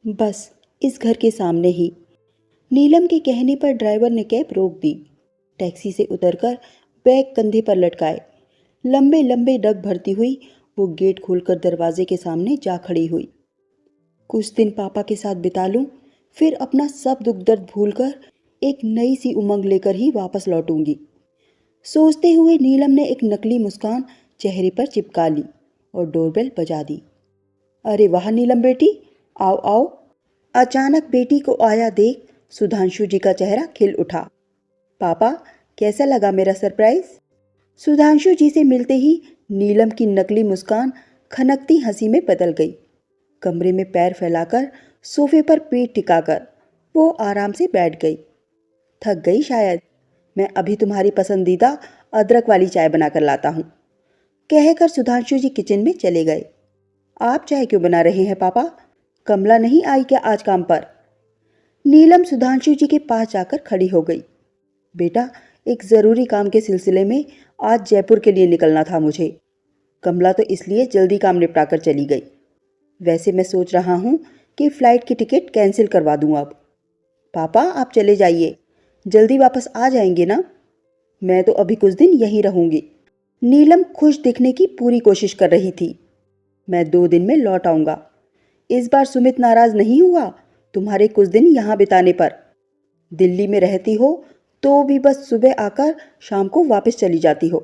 बस इस घर के सामने ही। नीलम के कहने पर ड्राइवर ने कैब रोक दी। टैक्सी से उतरकर बैग कंधे पर लटकाए लंबे लंबे डग भरती हुई वो गेट खोलकर दरवाजे के सामने जा खड़ी हुई। कुछ दिन पापा के साथ बिता लूं, फिर अपना सब दुख दर्द भूलकर एक नई सी उमंग लेकर ही वापस लौटूंगी। सोचते हुए नीलम ने एक नकली मुस्कान चेहरे पर चिपका ली और डोरबेल बजा दी। अरे वाह नीलम बेटी, आओ आओ। अचानक बेटी को आया देख सुधांशु जी का चेहरा खिल उठा। पापा, कैसा लगा मेरा सरप्राइज? सुधांशु जी से मिलते ही नीलम की नकली मुस्कान खनकती हंसी में बदल गई। कमरे में पैर फैलाकर सोफे पर पेट टिकाकर वो आराम से बैठ गई। थक गई शायद, मैं अभी तुम्हारी पसंदीदा अदरक वाली चाय बनाकर लाता हूँ, कहकर सुधांशु जी किचन में चले गए। आप चाय क्यों बना रहे हैं पापा? कमला नहीं आई क्या आज काम पर? नीलम सुधांशु जी के पास जाकर खड़ी हो गई। बेटा, एक ज़रूरी काम के सिलसिले में आज जयपुर के लिए निकलना था मुझे। कमला तो इसलिए जल्दी काम निपटा कर चली गई। वैसे मैं सोच रहा हूँ कि फ़्लाइट की टिकट कैंसिल करवा दूँ अब। पापा, आप चले जाइए, जल्दी वापस आ जाएंगे ना? मैं तो अभी कुछ दिन यहीं रहूँगी। नीलम खुश दिखने की पूरी कोशिश कर रही थी। मैं 2 दिन में लौट आऊँगा। इस बार सुमित नाराज़ नहीं हुआ तुम्हारे कुछ दिन यहाँ बिताने पर? दिल्ली में रहती हो तो भी बस सुबह आकर शाम को वापस चली जाती हो।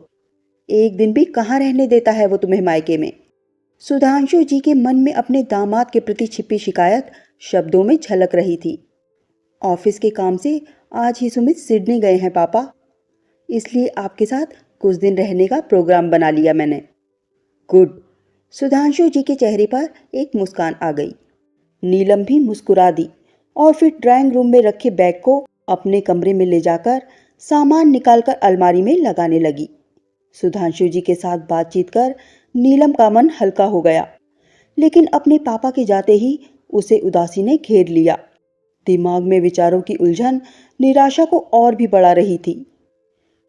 एक दिन भी कहाँ रहने देता है वो तुम्हें मायके में? सुधांशु जी के मन में अपने दामाद के प्रति छिपी शिकायत शब्दों में झलक रही थी। ऑफिस के काम से आज ही सुमित सिडनी गए हैं पापा, इसलिए आपके साथ कुछ दिन रहने का प्रोग्राम बना लिया मैंने। गुड। सुधांशु जी के चेहरे पर एक मुस्कान आ गई। नीलम भी मुस्कुरा दी और फिर ड्राइंग रूम में रखे बैग को अपने कमरे में ले जाकर सामान निकालकर अलमारी में लगाने लगी। सुधांशु जी के साथ बातचीत कर नीलम का मन हल्का हो गया, लेकिन अपने पापा के जाते ही उसे उदासी ने घेर लिया। दिमाग में विचारों की उलझन निराशा को और भी बढ़ा रही थी।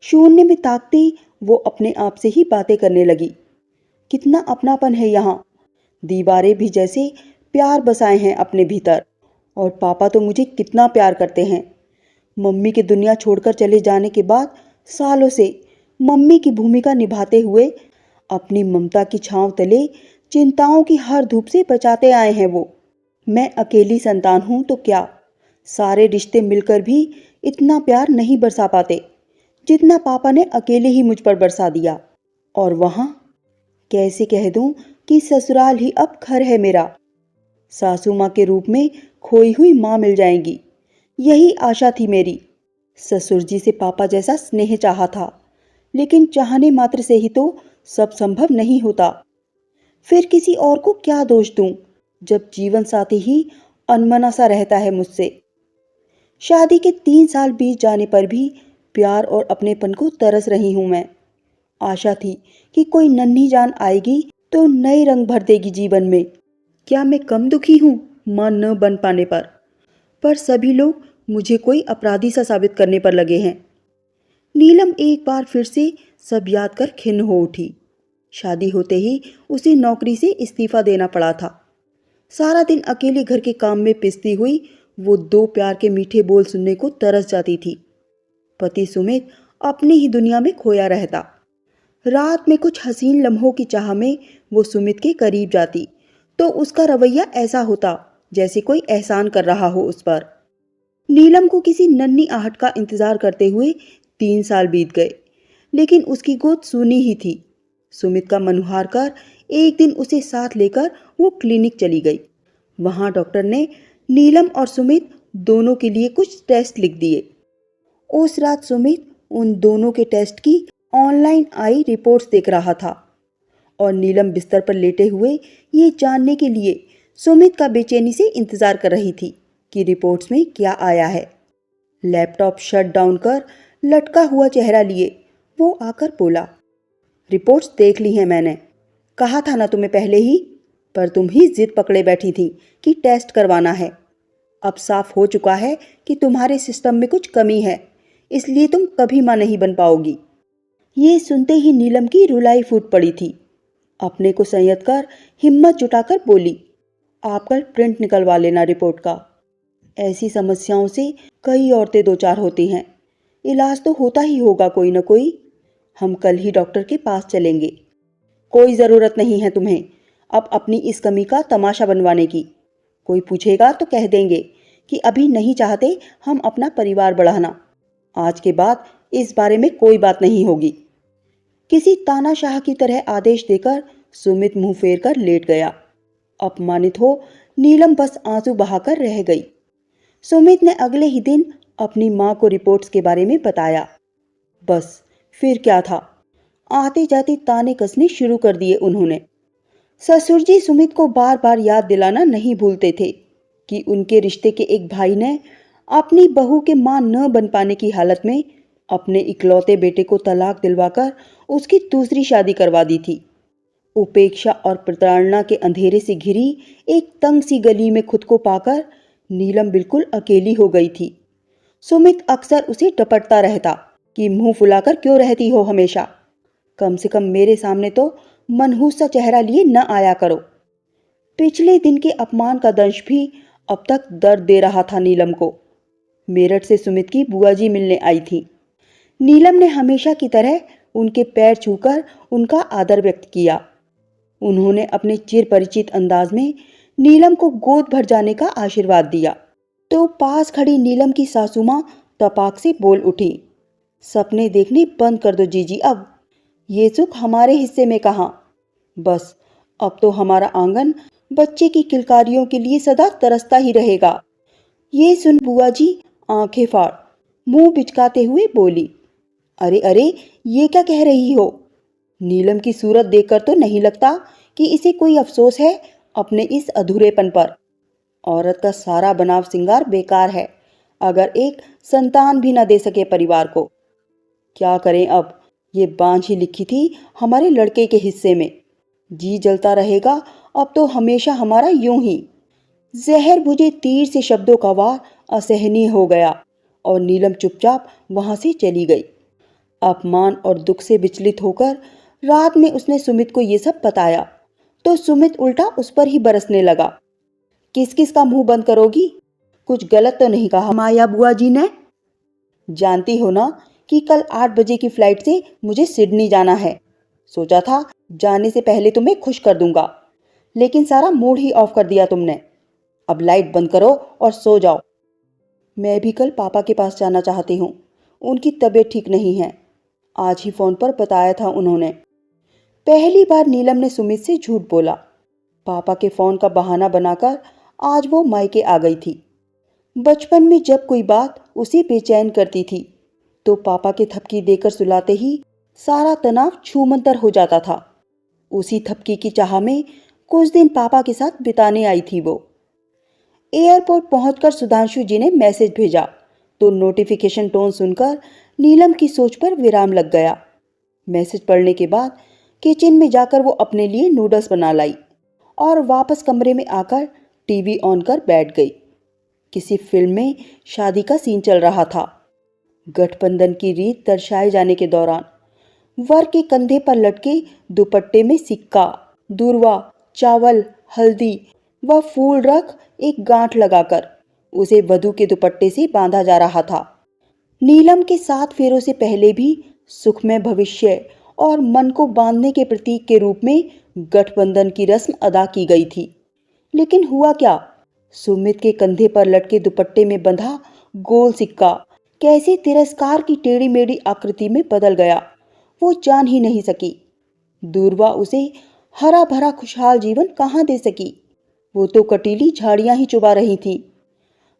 शून्य में ताकती वो अपने आप से ही बातें करने लगी। कितना अपनापन है यहाँ, दीवारें भी जैसे प्यार बसाए हैं अपने भीतर। और पापा तो मुझे कितना प्यार करते हैं। मम्मी के दुनिया छोड़कर चले जाने के बाद सालों से मम्मी की भूमिका निभाते हुए अपनी ममता की छांव तले चिंताओं की हर धूप से बचाते आए हैं वो। मैं अकेली संतान हूं तो क्या, सारे रिश्ते मिलकर भी इतना प्यार नहीं बरसा पाते जितना पापा ने अकेले ही मुझ पर बरसा दिया। और वहां कैसे कह दूं कि ससुराल ही अब घर है मेरा। सासू माँ के रूप में खोई हुई माँ मिल जाएंगी, यही आशा थी मेरी। ससुर जी से पापा जैसा स्नेह चाहा था, लेकिन चाहने मात्र से ही तो सब संभव नहीं होता। फिर किसी और को क्या दोष दूं जब जीवन साथी ही अनमना सा रहता है मुझसे। शादी के 3 साल बीत जाने पर भी प्यार और अपनेपन को तरस रही हूं मैं। आशा थी कि कोई नन्ही जान आएगी तो नए रंग भर देगी जीवन में। क्या मैं कम दुखी हूँ मां न बन पाने पर सभी लोग मुझे कोई अपराधी सा साबित करने पर लगे हैं। नीलम एक बार फिर से सब याद कर खिन्न हो उठी। शादी होते ही उसे नौकरी से इस्तीफा देना पड़ा था। सारा दिन अकेले घर के काम में पिसती हुई वो 2 प्यार के मीठे बोल सुनने को तरस जाती थी। पति सुमित अपनी ही दुनिया में खोया रहता। रात में कुछ हसीन लम्हों की चाह में वो सुमित के करीब जाती तो उसका रवैया ऐसा होता जैसे कोई एहसान कर रहा हो उस पर। नीलम को किसी नन्ही आहट का इंतजार करते हुए 3 साल बीत गए, लेकिन उसकी गोद सूनी ही थी। सुमित का मनुहार कर एक दिन उसे साथ लेकर वो क्लिनिक चली गई। वहां डॉक्टर ने नीलम और सुमित दोनों के लिए कुछ टेस्ट लिख दिए। उस रात सुमित उन दोनों के टेस्ट की ऑनलाइन आई रिपोर्ट्स देख रहा था और नीलम बिस्तर पर लेटे हुए ये जानने के लिए सुमित का बेचैनी से इंतजार कर रही थी कि रिपोर्ट्स में क्या आया है। लैपटॉप शट डाउन कर लटका हुआ चेहरा लिए वो आकर बोला, रिपोर्ट्स देख ली हैं मैंने। कहा था ना तुम्हें पहले ही, पर तुम ही जिद पकड़े बैठी थी कि टेस्ट करवाना है। अब साफ हो चुका है कि तुम्हारे सिस्टम में कुछ कमी है, इसलिए तुम कभी मां नहीं बन पाओगी। ये सुनते ही नीलम की रुलाई फूट पड़ी थी। अपने को संयत कर हिम्मत जुटाकर बोली, आप कल प्रिंट निकलवा लेना रिपोर्ट का। ऐसी समस्याओं से कई औरतें दो चार होती हैं, इलाज तो होता ही होगा कोई ना कोई। हम कल ही डॉक्टर के पास चलेंगे। कोई ज़रूरत नहीं है तुम्हें अब अपनी इस कमी का तमाशा बनवाने की। कोई पूछेगा तो कह देंगे कि अभी नहीं चाहते हम अपना परिवार बढ़ाना। आज के बाद इस बारे में कोई बात नहीं होगी। किसी तानाशाह की तरह आदेश देकर सुमित मुंह फेर कर लेट गया। अपमानित हो नीलम बस आंसू बहाकर रह गई। सुमित ने अगले ही दिन अपनी मां को रिपोर्ट्स के बारे में बताया। बस फिर क्या था, आते जाते ताने कसने शुरू कर दिए उन्होंने। ससुर जी सुमित को बार बार याद दिलाना नहीं भूलते थे कि उनके रिश्ते के एक भाई ने अपनी बहू के मां न बन पाने की हालत में अपने इकलौते बेटे को तलाक दिलवाकर उसकी दूसरी शादी करवा दी थी। उपेक्षा और प्रताड़ना के अंधेरे से घिरी एक तंग सी गली में खुद को पाकर नीलम बिल्कुल अकेली हो गई थी। सुमित अक्सर उसे टपटता रहता कि मुंह फुलाकर क्यों रहती हो हमेशा, कम से कम मेरे सामने तो मनहूस सा चेहरा लिए न आया करो। पिछले दिन के अपमान का दंश भी अब तक दर्द दे रहा था नीलम को। मेरठ से सुमित की बुआ जी मिलने आई थी। नीलम ने हमेशा की तरह उनके पैर छूकर उनका आदर व्यक्त किया। उन्होंने अपने चिर परिचित अंदाज में नीलम को गोद भर जाने का आशीर्वाद दिया तो पास खड़ी नीलम की सासू मां तपाक से बोल उठी, सपने देखने बंद कर दो जीजी अब, ये सुख हमारे हिस्से में कहाँ। बस अब तो हमारा आंगन बच्चे की किलकारियों के लिए सदा तरसता ही रहेगा। ये सुन बुआ जी आंखें फाड़ मुंह बिचकाते हुए बोली, अरे अरे ये क्या कह रही हो। नीलम की सूरत देखकर तो नहीं लगता कि इसे कोई अफसोस है अपने इस अधूरेपन पर। औरत का सारा बनाव सिंगार बेकार है अगर एक संतान भी न दे सके परिवार को। क्या करें अब, ये बांझ ही लिखी थी हमारे लड़के के हिस्से में। जी जलता रहेगा अब तो हमेशा हमारा यूं ही। जहर बुझे तीर से शब्दों का वार असहनीय हो गया और नीलम चुपचाप वहां से चली गई। अपमान और दुख से विचलित होकर रात में उसने सुमित को ये सब बताया तो सुमित उल्टा उस पर ही बरसने लगा। किस किस का मुंह बंद करोगी, कुछ गलत तो नहीं कहा माया बुआ जी ने। जानती हो ना कि कल 8 बजे की फ्लाइट से मुझे सिडनी जाना है। सोचा था जाने से पहले तुम्हें खुश कर दूंगा, लेकिन सारा मूड ही ऑफ कर दिया तुमने। अब लाइट बंद करो और सो जाओ। मैं भी कल पापा के पास जाना चाहती हूँ, उनकी तबीयत ठीक नहीं है। आज ही फोन पर बताया था उन्होंने। पहली बार नीलम ने सुमित से झूठ बोला। पापा के फोन का बहाना बनाकर आज वो मायके आ गई थी। बचपन में जब कोई बात उसे बेचैन करती थी तो पापा के थपकी देकर सुलाते ही सारा तनाव छूमंतर हो जाता था। उसी थपकी की चाह में कुछ दिन पापा के साथ बिताने आई थी वो। एयरपोर्ट पहुंचकर सुधांशु जी ने मैसेज भेजा तो नोटिफिकेशन टोन सुनकर नीलम की सोच पर विराम लग गया। मैसेज पढ़ने के बाद किचन में जाकर वो अपने लिए नूडल्स बना लाई और वापस कमरे में आकर टीवी ऑन कर बैठ गई। किसी फिल्म में शादी का सीन चल रहा था। गठबंधन की रीत दर्शाए जाने के दौरान वर के कंधे पर लटके दुपट्टे में सिक्का, दूर्वा, चावल, हल्दी व फूल रख एक गांठ लगाकर उसे वधू के दुपट्टे से बांधा जा रहा था। नीलम के 7 फेरों से पहले भी सुखमय भविष्य और मन को बांधने के प्रतीक के रूप में गठबंधन की रस्म अदा की गई थी। लेकिन हुआ क्या, सुमित के कंधे पर लटके दुपट्टे में बंधा गोल सिक्का कैसे तिरस्कार की टेढ़ी मेढ़ी आकृति में बदल गया वो जान ही नहीं सकी। दूर्वा उसे हरा भरा खुशहाल जीवन कहाँ दे सकी, वो तो कटीली झाड़ियां ही चुबा रही थी।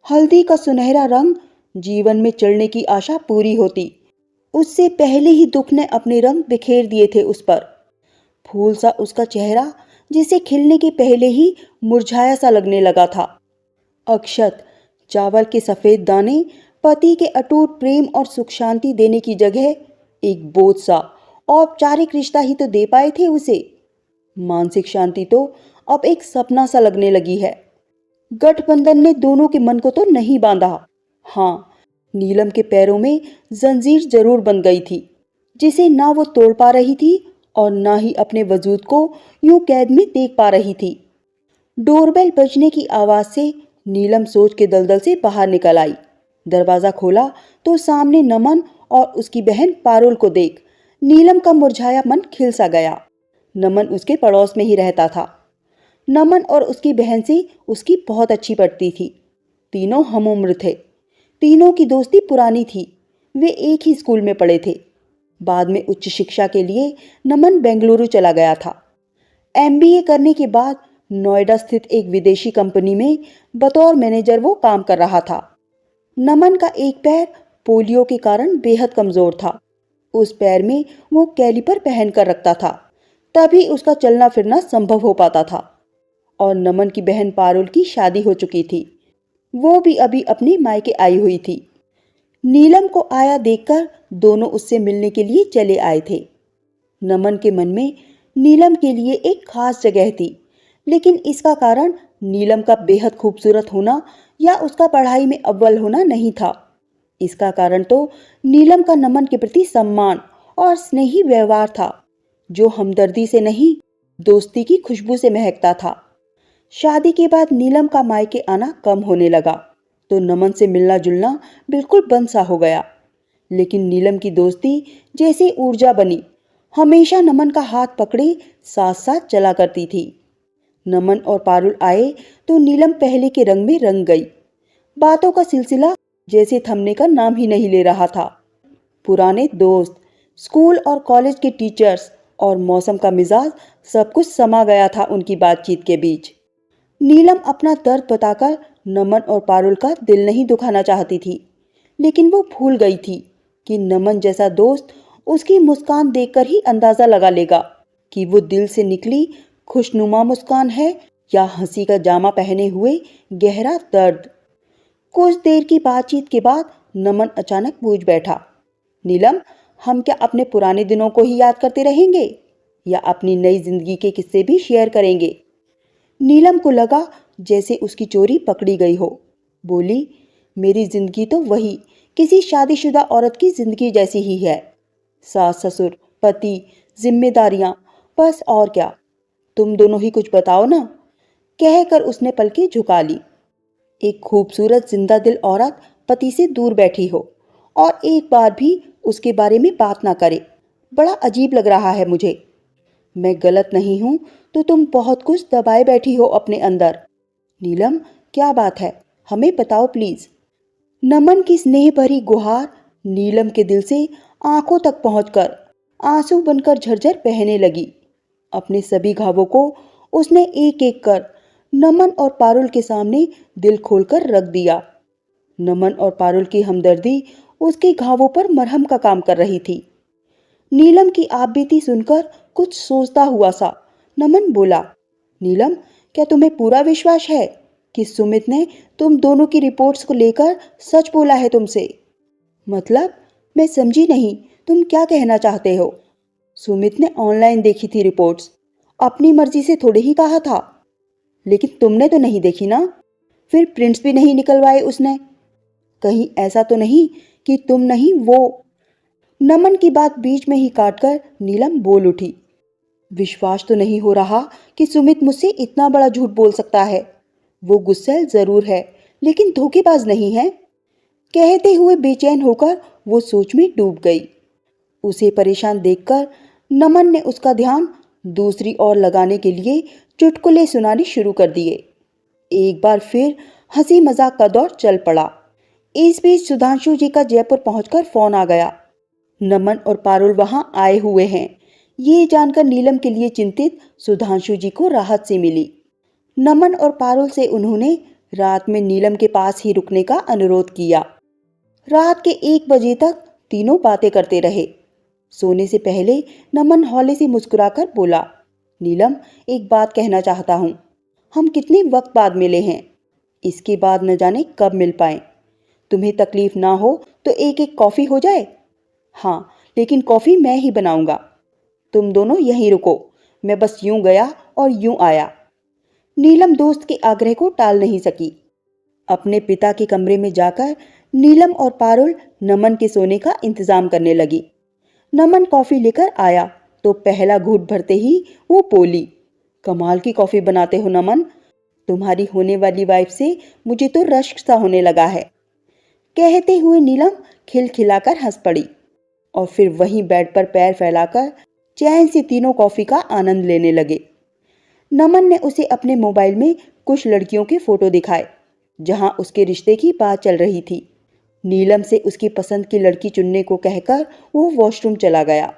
हल्दी का सुनहरा रंग जीवन में चढ़ने की आशा पूरी होती, उससे पहले ही दुख ने अपने रंग बिखेर दिए थे उस पर। फूल सा उसका चेहरा जिसे खिलने के पहले ही मुरझाया सा लगने लगा था। अक्षत, चावल के सफेद दाने पति के अटूट प्रेम और सुख शांति देने की जगह एक बोझ सा औपचारिक रिश्ता ही तो दे पाए थे उसे। मानसिक शांति तो अब एक सपना सा लगने लगी है। गठबंधन ने दोनों के मन को तो नहीं बांधा। हाँ, नीलम के पैरों में जंजीर जरूर बन गई थी जिसे ना वो तोड़ पा रही थी और ना ही अपने वजूद को यूं कैद में देख पा रही थी। डोरबेल बजने की आवाज से नीलम सोच के दलदल से बाहर निकल आई। दरवाजा खोला तो सामने नमन और उसकी बहन पारुल को देख नीलम का मुरझाया मन खिल सा गया। नमन उसके पड़ोस में ही रहता था। नमन और उसकी बहन से उसकी बहुत अच्छी पड़ती थी। तीनों हम उम्र थे। तीनों की दोस्ती पुरानी थी। वे एक ही स्कूल में पढ़े थे। बाद में उच्च शिक्षा के लिए नमन बेंगलुरु चला गया था। एमबीए करने के बाद नोएडा स्थित एक विदेशी कंपनी में बतौर मैनेजर वो काम कर रहा था। नमन का एक पैर पोलियो के कारण बेहद कमजोर था। उस पैर में वो कैलिपर पहन कर रखता था, तभी उसका चलना फिरना संभव हो पाता था। और नमन की बहन पारुल की शादी हो चुकी थी। वो भी अभी अपने मायके आई हुई थी। नीलम को आया देखकर दोनों उससे मिलने के लिए चले आए थे। नमन के मन में नीलम के लिए एक खास जगह थी, लेकिन इसका कारण नीलम का बेहद खूबसूरत होना या उसका पढ़ाई में अव्वल होना नहीं था। इसका कारण तो नीलम का नमन के प्रति सम्मान और स्नेही व्यवहार था, जो हमदर्दी से नहीं दोस्ती की खुशबू से महकता था। शादी के बाद नीलम का मायके आना कम होने लगा तो नमन से मिलना जुलना बिल्कुल बंद सा हो गया। लेकिन नीलम की दोस्ती जैसे ऊर्जा बनी, हमेशा नमन का हाथ पकड़े साथ साथ चला करती थी। नमन और पारुल आए तो नीलम पहले के रंग में रंग गई। बातों का सिलसिला जैसे थमने का नाम ही नहीं ले रहा था। पुराने दोस्त, स्कूल और कॉलेज के टीचर्स और मौसम का मिजाज सब कुछ समा गया था उनकी बातचीत के बीच। नीलम अपना दर्द बताकर नमन और पारुल का दिल नहीं दुखाना चाहती थी, लेकिन वो भूल गई थी कि नमन जैसा दोस्त उसकी मुस्कान देखकर ही अंदाजा लगा लेगा कि वो दिल से निकली खुशनुमा मुस्कान है या हंसी का जामा पहने हुए गहरा दर्द। कुछ देर की बातचीत के बाद नमन अचानक पूछ बैठा, नीलम, हम क्या अपने पुराने दिनों को ही याद करते रहेंगे या अपनी नई जिंदगी के किस्से भी शेयर करेंगे? नीलम को लगा जैसे उसकी चोरी पकड़ी गई हो। बोली, मेरी जिंदगी तो वही किसी शादीशुदा औरत की जिंदगी जैसी ही है। सास ससुर, पति, जिम्मेदारियां, बस और क्या। तुम दोनों ही कुछ बताओ ना। कहकर उसने पलकें झुका ली। एक खूबसूरत जिंदा दिल औरत पति से दूर बैठी हो और एक बार भी उसके बारे में बात ना करे, बड़ा अजीब लग रहा है मुझे। मैं गलत नहीं हूं तो तुम बहुत कुछ दबाए बैठी हो अपने अंदर। नीलम, क्या बात है, हमें बताओ प्लीज। नमन की स्नेह भरी गुहार नीलम के दिल से आंखों तक पहुंचकर आंसू बनकर झरझर बहने लगी। अपने सभी घावों को उसने एक एक कर नमन और पारुल के सामने दिल खोलकर रख दिया। नमन और पारुल की हमदर्दी उसके घावों पर मरहम का काम कर रही थी। नीलम की आपबीती सुनकर कुछ सोचता हुआ सा नमन बोला, नीलम, क्या तुम्हें पूरा विश्वास है कि सुमित ने तुम दोनों की रिपोर्ट्स को लेकर सच बोला है तुमसे? मतलब, मैं समझी नहीं, तुम क्या कहना चाहते हो? सुमित ने ऑनलाइन देखी थी रिपोर्ट्स, अपनी मर्जी से थोड़े ही कहा था। लेकिन तुमने तो नहीं देखी ना? फिर प्रिंट्स भी नहीं निकलवाए उसने? कहीं ऐसा तो नहीं कि तुम नहीं वो? नमन की बात बीच में ही काटकर नीलम बोल उठी, विश्वास तो नहीं हो रहा कि सुमित मुझसे इतना बड़ा झूठ बोल सकता है। वो गुस्सैल जरूर है, लेकिन धोखेबाज नहीं है। कहते हुए बेचैन होकर वो सोच में डूब गई। उसे परेशान देखकर नमन ने उसका ध्यान दूसरी ओर लगाने के लिए चुटकुले सुनाने शुरू कर दिए। एक बार फिर हंसी मजाक का दौर चल पड़ा। इस बीच सुधांशु जी का जयपुर पहुंचकर फोन आ गया। नमन और पारुल वहां आए हुए हैं, ये जानकर नीलम के लिए चिंतित सुधांशु जी को राहत से मिली। नमन और पारुल से उन्होंने रात में नीलम के पास ही रुकने का अनुरोध किया। रात के 1 बजे तक तीनों बातें करते रहे। सोने से पहले नमन हौले से मुस्कुराकर बोला, नीलम, एक बात कहना चाहता हूं। हम कितने वक्त बाद मिले हैं, इसके बाद न जाने कब मिल पाए। तुम्हें तकलीफ ना हो तो एक एक कॉफी हो जाए? हाँ, लेकिन कॉफी मैं ही बनाऊंगा। तुम दोनों यहीं रुको, मैं बस यूं गया और यूं आया। नीलम दोस्त के आग्रह को टाल नहीं सकी। अपने पिता के कमरे में जाकर नीलम और पारुल नमन के सोने का इंतजाम करने लगी। नमन कॉफी लेकर आया तो पहला घूंट भरते ही वो बोली, कमाल की कॉफी बनाते हो नमन, तुम्हारी होने वाली वाइफ से मुझे तो रश्क सा होने लगा है। कहते हुए नीलम खिलखिलाकर हंस पड़ी और फिर वहीं बेड पर पैर फैलाकर चैन से तीनों कॉफी का आनंद लेने लगे। नमन ने उसे अपने मोबाइल में कुछ लड़कियों के फोटो दिखाए जहां उसके रिश्ते की बात चल रही थी। नीलम से उसकी पसंद की लड़की चुनने को कहकर वो वॉशरूम चला गया।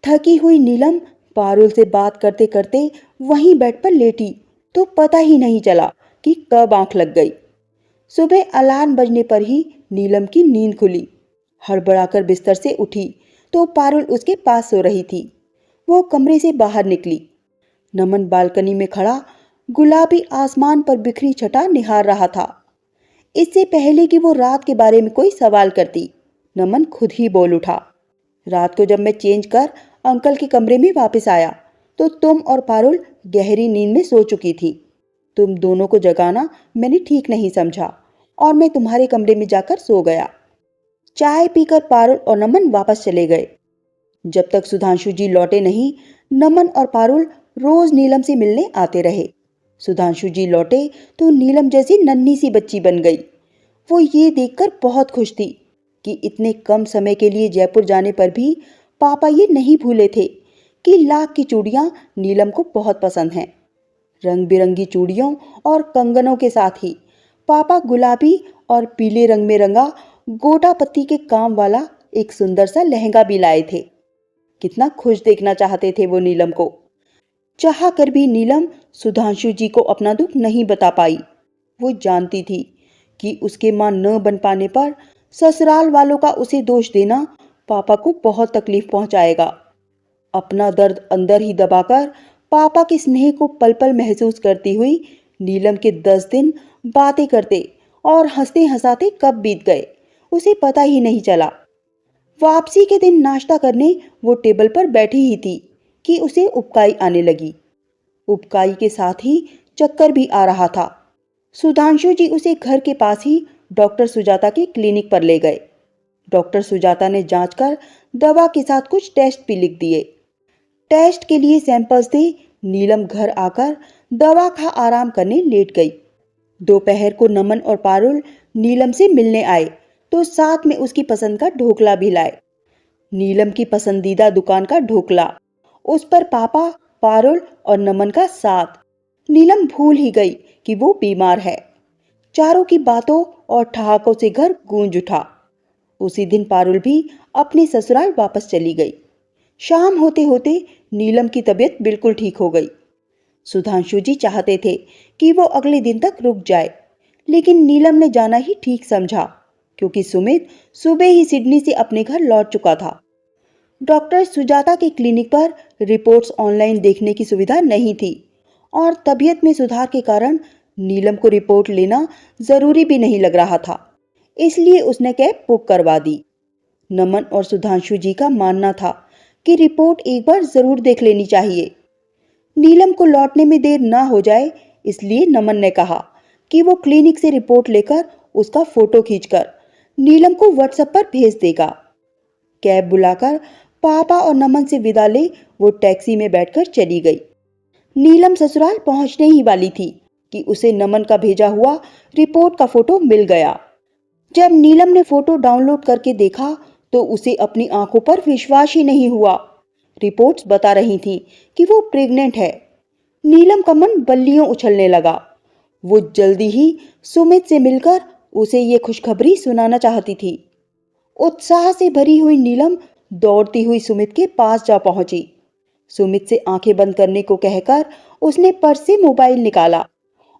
थकी हुई नीलम पारुल से बात करते करते वहीं बेड पर लेटी तो पता ही नहीं चला कि कब आंख लग गई। सुबह अलार्म बजने पर ही नीलम की नींद खुली। हड़बड़ाकर बिस्तर से उठी तो पारुल उसके पास सो रही थी। वो कमरे से बाहर निकली। नमन बालकनी में खड़ा गुलाबी आसमान पर बिखरी छटा निहार रहा था। इससे पहले कि वो रात के बारे में कोई सवाल करती, नमन खुद ही बोल उठा। रात को जब मैं चेंज कर अंकल के कमरे में वापस आया तो तुम और पारुल गहरी नींद में सो चुकी थी। तुम दोनों को जगाना मैंने ठीक नहीं समझा और मैं तुम्हारे कमरे में जाकर सो गया। चाय पीकर पारुल और नमन वापस चले गए। जब तक सुधांशु जी लौटे नहीं, नमन और पारुल रोज नीलम से मिलने आते रहे। सुधांशु जी लौटे तो नीलम जैसी नन्ही सी बच्ची बन गई। वो ये देखकर बहुत खुश थी कि इतने कम समय के लिए जयपुर जाने पर भी पापा ये नहीं भूले थे कि लाख की चूड़ियां नीलम को बहुत पसंद हैं। रंग बिरंगी चूड़ियों और कंगनों के साथ ही पापा गुलाबी और पीले रंग में रंगा गोटा पत्ती के काम वाला एक सुंदर सा लहंगा भी लाए थे। कितना खुश देखना चाहते थे वो नीलम को। चाह कर भी नीलम सुधांशु जी को अपना दुख नहीं बता पाई। वो जानती थी कि उसके मां न बन पाने पर ससुराल वालों का उसे दोष देना पापा को बहुत तकलीफ पहुंचाएगा। अपना दर्द अंदर ही दबाकर पापा के स्नेह को पल पल महसूस करती हुई नीलम के 10 दिन बातें करते और हंसते हंसाते कब बीत गए उसे पता ही नहीं चला। वापसी के दिन नाश्ता करने वो टेबल पर बैठी ही थी कि उसे उबकाई आने लगी। उबकाई के साथ ही चक्कर भी आ रहा था। सुधांशु जी उसे घर के पास ही डॉक्टर सुजाता के क्लिनिक पर ले गए। डॉक्टर सुजाता ने जांच कर दवा के साथ कुछ टेस्ट भी लिख दिए। टेस्ट के लिए सैंपल्स दे नीलम घर आकर दवा खा आराम करने लेट गई। दोपहर को नमन और पारुल नीलम से मिलने आए तो साथ में उसकी पसंद का ढोकला भी लाए। नीलम की पसंदीदा दुकान का ढोकला, उस पर पापा, पारुल और नमन का साथ। नीलम भूल ही गई कि वो बीमार है। चारों की बातों और ठहाकों से घर गूंज उठा। उसी दिन पारुल भी अपने ससुराल वापस चली गई। शाम होते होते नीलम की तबीयत बिल्कुल ठीक हो गई। सुधांशु जी चाहते थे कि वो अगले दिन तक रुक जाए, लेकिन नीलम ने जाना ही ठीक समझा क्योंकि सुमित सुबह ही सिडनी से अपने घर लौट चुका था। डॉक्टर सुजाता के क्लिनिक पर रिपोर्ट्स ऑनलाइन देखने की सुविधा नहीं थी और तबीयत में सुधार के कारण नीलम को रिपोर्ट लेना जरूरी भी नहीं लग रहा था, इसलिए उसने कैब बुक करवा दी। नमन और सुधांशु जी का मानना था कि रिपोर्ट एक बार जरूर देख लेनी चाहिए। नीलम को लौटने में देर ना हो जाए, इसलिए नमन ने कहा कि वो क्लिनिक से रिपोर्ट लेकर उसका फोटो खींचकर नीलम को व्हाट्सएप पर भेज देगा। कैब बुलाकर पापा और नमन से विदा ले वो टैक्सी में बैठकर चली गई। नीलम ससुराल पहुंचने ही वाली थी कि उसे नमन का भेजा हुआ रिपोर्ट का फोटो मिल गया। जब नीलम ने फोटो डाउनलोड करके देखा तो उसे अपनी आंखों पर विश्वास ही नहीं हुआ। रिपोर्ट्स बता रही थी कि वो प्रेग्नेंट है। नीलम का मन बल्लियों उछलने लगा। वो जल्दी ही सुमित से मिलकर उसे ये खुशखबरी सुनाना चाहती थी। उत्साह से भरी हुई नीलम दौड़ती हुई सुमित के पास जा पहुंची। सुमित से आंखें बंद करने को कहकर उसने पर्स से मोबाइल निकाला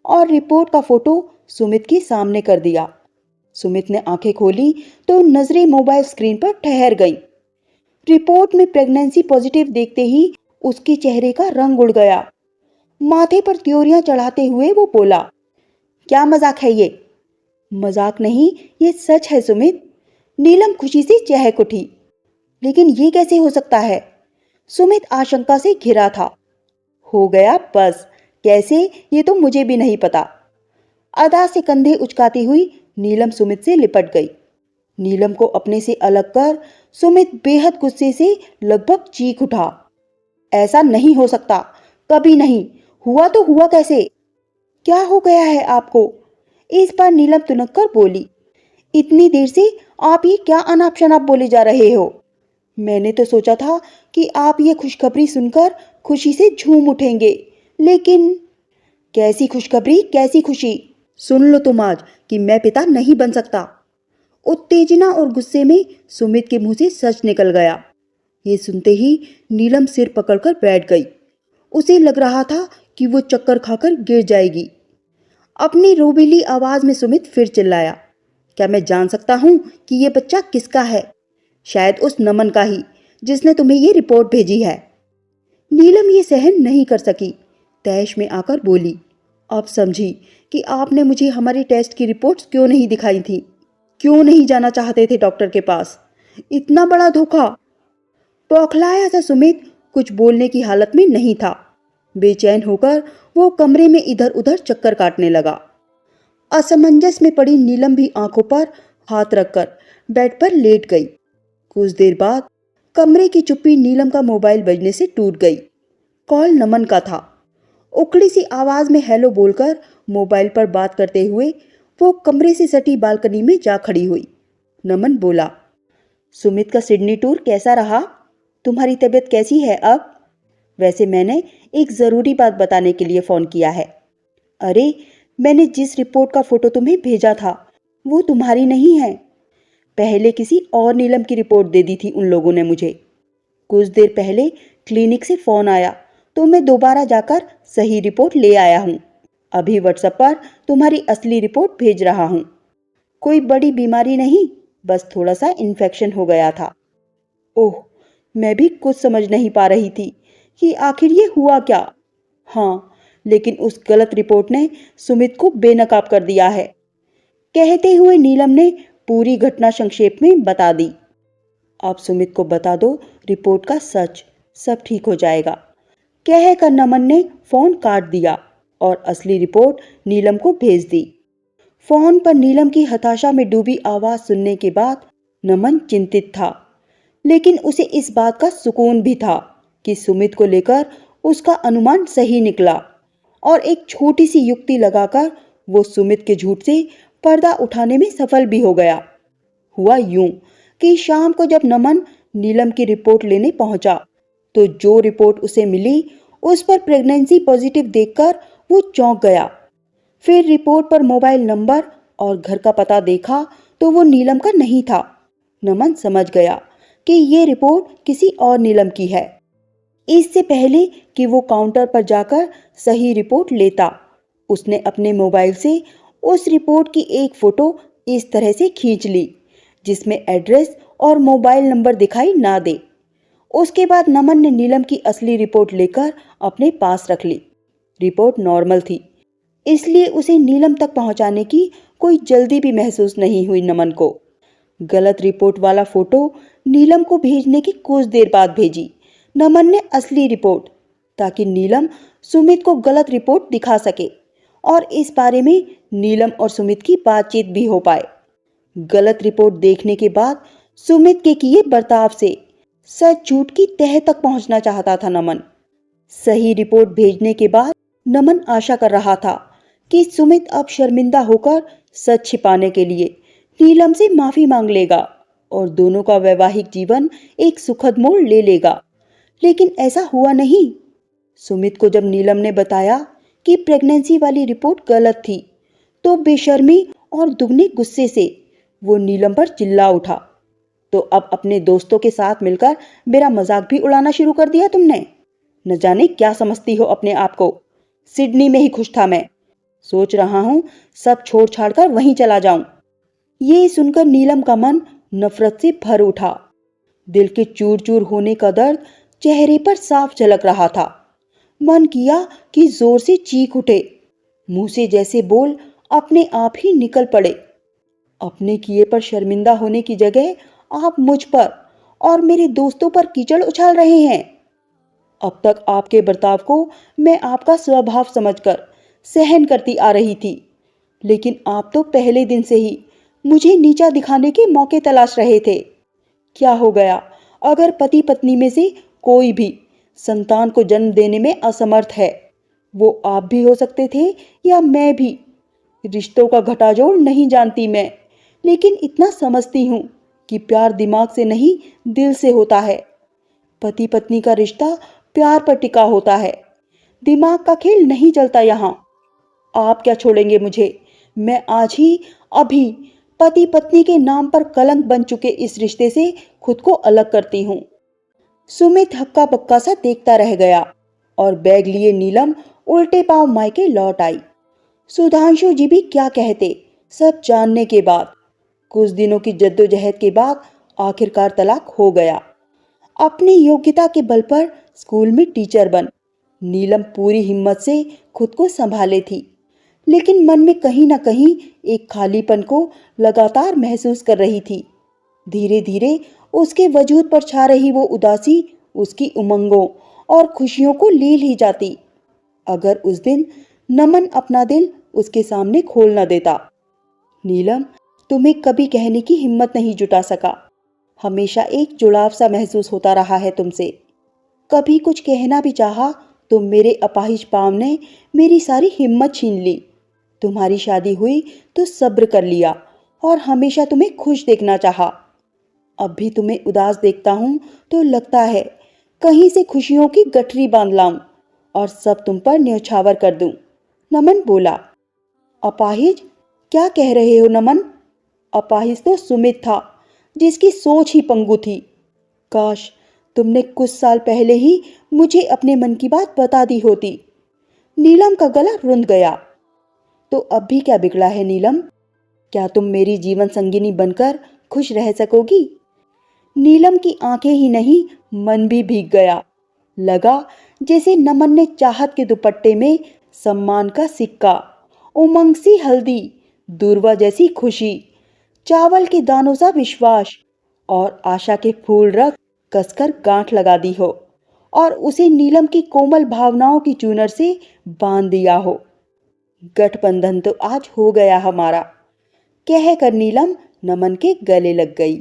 और रिपोर्ट का फोटो सुमित के सामने कर दिया। सुमित ने आंखें खोली तो नजरें मोबाइल स्क्रीन पर ठहर गईं। रिपोर्ट में प्रेगनेंसी पॉजिटिव देखते ही उसके चेहरे का रंग उड़ गया। माथे पर त्योरियां चढ़ाते हुए वो बोला, क्या मजाक है ये? मजाक नहीं, ये सच है सुमित। नीलम खुशी से चहक उठी। लेकिन ये कैसे हो सकता है? सुमित आशंका से घिरा था। हो गया बस, कैसे ये तो मुझे भी नहीं पता। अदा से कंधे उचकाती हुई नीलम सुमित से लिपट गई। नीलम को अपने से अलग कर सुमित बेहद गुस्से से लगभग चीख उठा। ऐसा नहीं हो सकता, कभी नहीं। हुआ तो हुआ कैसे? क्या हो गया है आपको? इस बार नीलम तुनक कर बोली। इतनी देर से आप ये क्या अनाप शनाप बोले जा रहे हो? मैंने तो सोचा था कि आप ये खुशखबरी सुनकर खुशी से झूम उठेंगे, लेकिन कैसी खुशखबरी, कैसी खुशी? सुन लो तुम आज कि मैं पिता नहीं बन सकता। उत्तेजना और गुस्से में सुमित के मुंह से सच निकल गया। ये सुनते ही नीलम सिर पकड़कर बैठ गई। उसे लग रहा था कि वो चक्कर खाकर गिर जाएगी। अपनी रोबीली आवाज में सुमित फिर चिल्लाया, क्या मैं जान सकता हूं कि ये बच्चा किसका है? शायद उस नमन का ही, जिसने तुम्हें ये रिपोर्ट भेजी है। नीलम ये सहन नहीं कर सकी, तैश में आकर बोली, अब समझी कि आपने मुझे हमारी टेस्ट की रिपोर्ट्स क्यों नहीं दिखाई थी, क्यों नहीं जाना चाहते थे डॉक्टर के पास। इतना बड़ा धोखा। बौखलाया सा सुमित कुछ बोलने की हालत में नहीं था। बेचैन होकर वो कमरे में इधर उधर चक्कर काटने लगा। असमंजस में पड़ी नीलम भी आंखों पर हाथ रखकर बेड पर लेट गई। कुछ देर बाद कमरे की चुप्पी नीलम का मोबाइल बजने से टूट गई। कॉल नमन का था। उखड़ी सी आवाज में हेलो बोलकर मोबाइल पर बात करते हुए वो कमरे से सटी बालकनी में जा खड़ी हुई। नमन बोला, सुमित का सिडनी टूर कैसा रहा? तुम्हारी तबीयत कैसी है अब? वैसे मैंने एक ज़रूरी बात बताने के लिए फ़ोन किया है। अरे, मैंने जिस रिपोर्ट का फ़ोटो तुम्हें भेजा था वो तुम्हारी नहीं है। पहले किसी और नीलम की रिपोर्ट दे दी थी उन लोगों ने मुझे। कुछ देर पहले क्लिनिक से फ़ोन आया तो मैं दोबारा जाकर सही रिपोर्ट ले आया हूँ। अभी व्हाट्सएप पर तुम्हारी असली रिपोर्ट भेज रहा हूँ। कोई बड़ी बीमारी नहीं, बस थोड़ा सा इन्फेक्शन हो गया था। ओह, मैं भी कुछ समझ नहीं पा रही थी कि आखिर ये हुआ क्या। हाँ, लेकिन उस गलत रिपोर्ट ने सुमित को बेनकाब कर दिया है। कहते हुए नीलम ने पूरी घटना संक्षेप में बता दी। आप सुमित को बता दो रिपोर्ट का सच, सब ठीक हो जाएगा। कहकर नमन ने फोन काट दिया और असली रिपोर्ट नीलम को भेज दी। फोन पर नीलम की हताशा में डूबी आवाज सुनने के बाद नमन चिंतित था, लेकिन उसे इस बात का सुकून भी था कि सुमित को लेकर उसका अनुमान सही निकला और एक छोटी सी युक्ति लगाकर वो सुमित के झूठ से पर्दा उठाने में सफल भी हो गया। हुआ यूं कि शाम को जब नमन नीलम की रिपोर्ट लेने पहुंचा तो जो रिपोर्ट उसे मिली उस पर प्रेगनेंसी पॉजिटिव देखकर वो चौंक गया। फिर रिपोर्ट पर मोबाइल नंबर और घर का पता देखा तो वो नीलम का नहीं था। नमन समझ गया कि ये रिपोर्ट किसी और नीलम की है। इससे पहले कि वो काउंटर पर जाकर सही रिपोर्ट लेता, उसने अपने मोबाइल से उस रिपोर्ट की एक फोटो इस तरह से खींच ली जिसमें एड्रेस और मोबाइल नंबर दिखाई ना दे। उसके बाद नमन ने नीलम की असली रिपोर्ट लेकर अपने पास रख ली। रिपोर्ट नॉर्मल थी, इसलिए उसे नीलम तक पहुंचाने की कोई जल्दी भी महसूस नहीं हुई। नमन को गलत रिपोर्ट वाला फोटो नीलम को भेजने की कुछ देर बाद भेजी नमन ने असली रिपोर्ट, ताकि नीलम सुमित को गलत रिपोर्ट दिखा सके और इस बारे में नीलम और सुमित की बातचीत भी हो पाए। गलत रिपोर्ट देखने के बाद सुमित के किए बर्ताव से सच झूठ की तह तक पहुंचना चाहता था नमन। सही रिपोर्ट भेजने के बाद नमन आशा कर रहा था कि सुमित अब शर्मिंदा होकर सच छिपाने के लिए नीलम से माफी मांग लेगा और दोनों का वैवाहिक जीवन एक सुखद मोड़ ले लेगा, लेकिन ऐसा हुआ नहीं। सुमित को जब नीलम ने बताया कि प्रेगनेंसी वाली रिपोर्ट गलत थी तो बेशर्मी और दुगने गुस्से से वो नीलम पर चिल्ला उठा, तो अब अपने दोस्तों के साथ मिलकर मेरा मजाक भी उड़ाना शुरू कर दिया तुमने। न जाने क्या समझती हो अपने आप को। सिडनी में ही खुश था मैं, सोच रहा हूं सब छोड़ छाड़ कर वहीं चला जाऊं। ये सुनकर नीलम का मन नफरत से भर उठा। दिल के चूर चूर होने का दर्द चेहरे पर साफ झलक रहा था। मन किया कि जोर से चीख उठे, मुंह से जैसे बोल अपने आप ही निकल पड़े। अपने किए पर शर्मिंदा होने की जगह आप मुझ पर और मेरे दोस्तों पर कीचड़ उछाल रहे हैं। अब तक आपके बर्ताव को मैं आपका स्वभाव समझकर सहन करती आ रही थी, लेकिन आप तो पहले दिन से ही मुझे नीचा दिखाने के मौके तलाश रहे थे। क्या हो गया अगर पति पत्नी में से कोई भी संतान को जन्म देने में असमर्थ है? वो आप भी हो सकते थे या मैं भी। रिश्तों का घटाजोड़ नहीं जानती मैं, लेकिन इतना समझती हूँ कि प्यार दिमाग से नहीं दिल से होता है। पति पत्नी का रिश्ता प्यार पर टिका होता है, दिमाग का खेल नहीं चलता यहाँ। आप क्या छोड़ेंगे मुझे? मैं आज ही, अभी पति पत्नी के नाम पर कलंक बन चुके इस रिश्ते से खुद को अलग करती हूँ। सुमित हक्का बक्का सा देखता रह गया और बैग लिए नीलम उल्टे पांव मायके लौट आई। सुधांशु जी भी क्या कहते, सब जानने के बाद। कुछ दिनों की जद्दोजहद के बाद आखिरकार तलाक हो गया। अपनी योग्यता के बल पर स्कूल में टीचर बन नीलम पूरी हिम्मत से खुद को संभाले थी, लेकिन मन में कहीं ना कहीं एक खालीपन को लगातार महसूस कर रही थी। धीरे धीरे उसके वजूद पर छा रही वो उदासी उसकी उमंगों और खुशियों को लील ही जाती। अगर उस दिन नमन अपना दिल उसके सामने खोल न देता। नीलम, तुम्हें कभी कहने की हिम्मत नहीं जुटा सका। हमेशा एक जुड़ाव सा महसूस होता रहा है तुमसे। कभी कुछ कहना भी चाहा तो मेरे अपाहिज पाँव ने मेरी सारी हिम्मत छीन ली। तुम्हारी शादी हुई तो सब्र कर लिया और हमेशा तुम्हें खुश देखना चाहा। अब भी तुम्हें उदास देखता हूं तो लगता है कहीं से खुशियों की गठरी बांध लाऊं और सब तुम पर न्यौछावर कर दूं। नमन बोला। अपाहिज? क्या कह रहे हो नमन? अपाहिज तो सुमित था, जिसकी सोच ही पंगु थी। काश तुमने कुछ साल पहले ही मुझे अपने मन की बात बता दी होती। नीलम का गला रुंध गया। तो अब भी क्या बिगड़ा है नीलम? क्या तुम मेरी जीवन संगिनी बनकर खुश रह सकोगी? नीलम की आंखें ही नहीं, मन भी भीग गया। लगा जैसे नमन ने चाहत के दुपट्टे में सम्मान का सिक्का, उमंग सी हल्दी, दूरवा जैसी खुशी, चावल के दानों सा विश्वास और आशा के फूल रख कसकर गांठ लगा दी हो और उसे नीलम की कोमल भावनाओं की चूनर से बांध दिया हो। गठबंधन तो आज हो गया हमारा, कह कर नीलम नमन के गले लग गई।